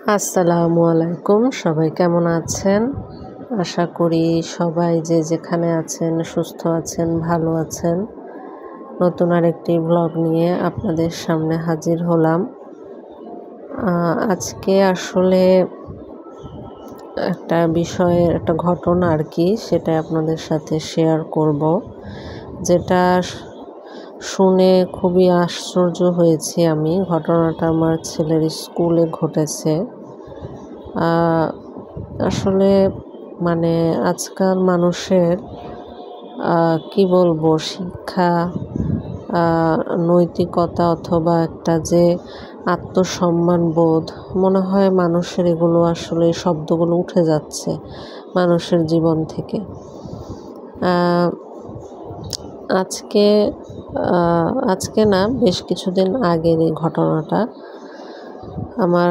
আসসালামু আলাইকুম। সবাই কেমন আছেন? আশা করি সবাই যে যেখানে আছেন সুস্থ আছেন, ভালো আছেন। নতুন আরেকটি ব্লগ নিয়ে আপনাদের সামনে হাজির হলাম। আজকে আসলে একটা বিষয়ের একটা ঘটনা আর কি, সেটা আপনাদের সাথে শেয়ার করব। যেটা শুনে খুবই আশ্চর্য হয়েছি আমি। ঘটনাটা আমার ছেলের স্কুলে ঘটেছে। আসলে মানে আজকাল মানুষের কি বলবো, শিক্ষা, নৈতিকতা অথবা একটা যে আত্মসম্মান বোধ, মনে হয় মানুষের এগুলো আসলে শব্দগুলো উঠে যাচ্ছে মানুষের জীবন থেকে। আজকে না, বেশ কিছুদিন আগের এই ঘটনাটা, আমার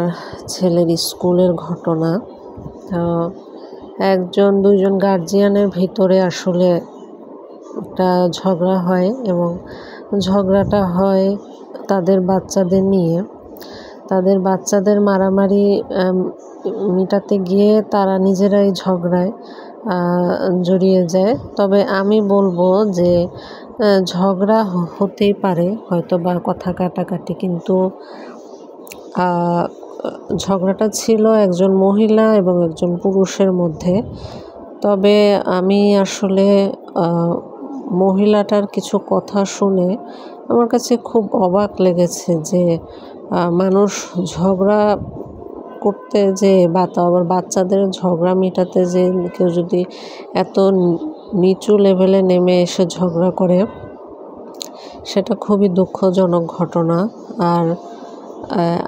ছেলের স্কুলের ঘটনা। একজন দুইজন গার্জিয়ানের ভিতরে আসলে একটা ঝগড়া হয় এবং ঝগড়াটা হয় তাদের বাচ্চাদের নিয়ে। তাদের বাচ্চাদের মারামারি মিটাতে গিয়ে তারা নিজেরাই ঝগড়ায় জড়িয়ে যায়। তবে আমি বলবো যে ঝগড়া হতেই পারে হয়তো বা কথা কাটাকাটি, কিন্তু ঝগড়াটা ছিল একজন মহিলা এবং একজন পুরুষের মধ্যে। তবে আমি আসলে মহিলাটার কিছু কথা শুনে আমার কাছে খুব অবাক লেগেছে যে মানুষ ঝগড়া করতে যে আবার বাচ্চাদের ঝগড়া মেটাতে যে কেউ যদি এত নিচু লেভেলে নেমে এসে ঝগড়া করে, সেটা খুবই দুঃখজনক ঘটনা। আর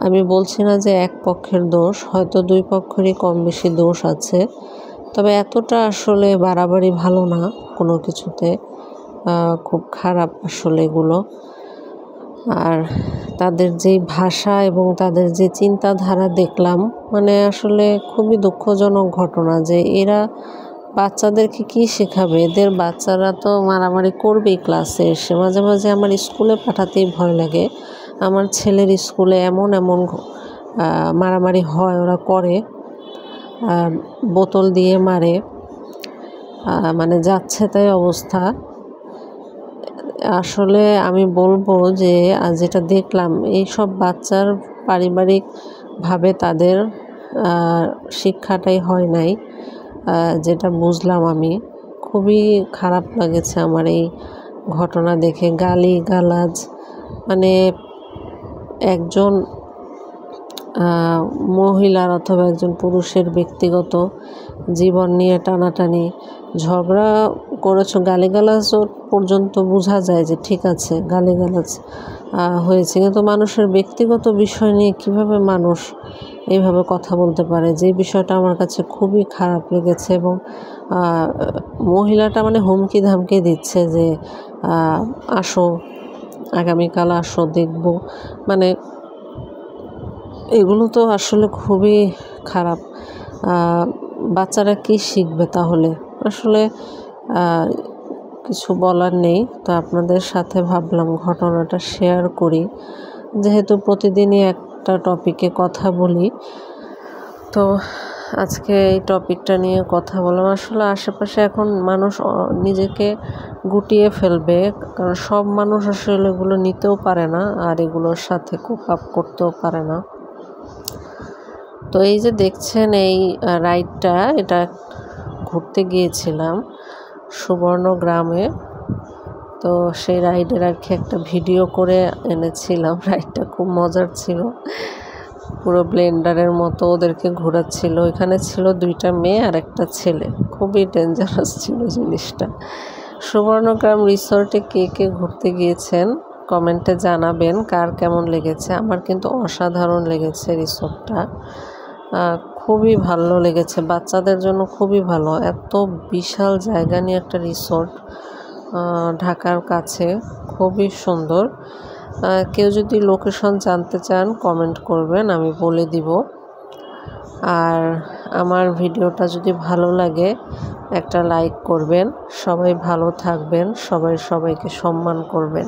আমি বলছি না যে এক পক্ষের দোষ, হয়তো দুই পক্ষেরই কম বেশি দোষ আছে। তবে এতটা আসলে বাড়াবাড়ি ভালো না কোনো কিছুতে, খুব খারাপ আসলে এগুলো। আর তাদের যেই ভাষা এবং তাদের যে চিন্তাধারা দেখলাম, মানে আসলে খুবই দুঃখজনক ঘটনা যে এরা বাচ্চাদেরকে কি শেখাবে। এদের বাচ্চারা তো মারামারি করবেই ক্লাসে এসে। মাঝে মাঝে আমার স্কুলে পাঠাতেই ভয় লাগে। আমার ছেলের স্কুলে এমন মারামারি হয়, ওরা করে, বোতল দিয়ে মারে, মানে যাচ্ছে তাই অবস্থা। আসলে আমি বলবো যে যেটা দেখলাম, এইসব বাচ্চার পারিবারিকভাবে তাদের শিক্ষাটাই হয় নাই, যেটা বুঝলাম আমি। খুবই খারাপ লাগেছে আমার এই ঘটনা দেখে। গালিগালাজ, মানে একজন মহিলার অথবা একজন পুরুষের ব্যক্তিগত জীবন নিয়ে টানাটানি, ঝগড়া করেছ, গালিগালাজ পর্যন্ত বোঝা যায় যে ঠিক আছে গালিগালাজ হয়েছে, কিন্তু মানুষের ব্যক্তিগত বিষয় নিয়ে কিভাবে মানুষ এইভাবে কথা বলতে পারে, যে বিষয়টা আমার কাছে খুবই খারাপ লেগেছে। এবং মহিলাটা মানে হুমকি ধামকি দিচ্ছে যে আসো, আগামীকাল আসো, দেখব। মানে এগুলো তো আসলে খুবই খারাপ। বাচ্চারা কি শিখবে তাহলে? আসলে কিছু বলার নেই। তো আপনাদের সাথে ভাবলাম ঘটনাটা শেয়ার করি, যেহেতু প্রতিদিনই একটা টপিকে কথা বলি। তো আজকে এই টপিকটা নিয়ে কথা বললাম। আসলে আশেপাশে এখন মানুষ নিজেকে গুটিয়ে ফেলবে, কারণ সব মানুষ আসলে এগুলো নিতেও পারে না, আর এগুলোর সাথে কোপ আপ করতেও পারে না। তো এই যে দেখছেন এই রাইডটা, এটা ঘুরতে গিয়েছিলাম সুবর্ণগ্রামে। তো সেই রাইডের আর কি একটা ভিডিও করে এনেছিলাম। রাইডটা খুব মজার ছিল, পুরো ব্লেন্ডারের মতো ওদেরকে ঘোরাচ্ছিল। এখানে ছিল দুইটা মেয়ে আর একটা ছেলে। খুবই ডেঞ্জারাস ছিল জিনিসটা। সুবর্ণগ্রাম রিসর্টে কে কে ঘুরতে গিয়েছেন কমেন্টে জানাবেন কার কেমন লেগেছে। আমার কিন্তু অসাধারণ লেগেছে রিসর্টটা, খুবই ভালো লেগেছে। বাচ্চাদের জন্য খুবই ভালো। এত বিশাল জায়গা নিয়ে একটা রিসর্ট, ঢাকার কাছে, খুবই সুন্দর। কেউ যদি লোকেশন জানতে চান কমেন্ট করবেন, আমি বলে দিব। আর আমার ভিডিওটা যদি ভালো লাগে একটা লাইক করবেন। সবাই ভালো থাকবেন, সবাই সবাইকে সম্মান করবেন।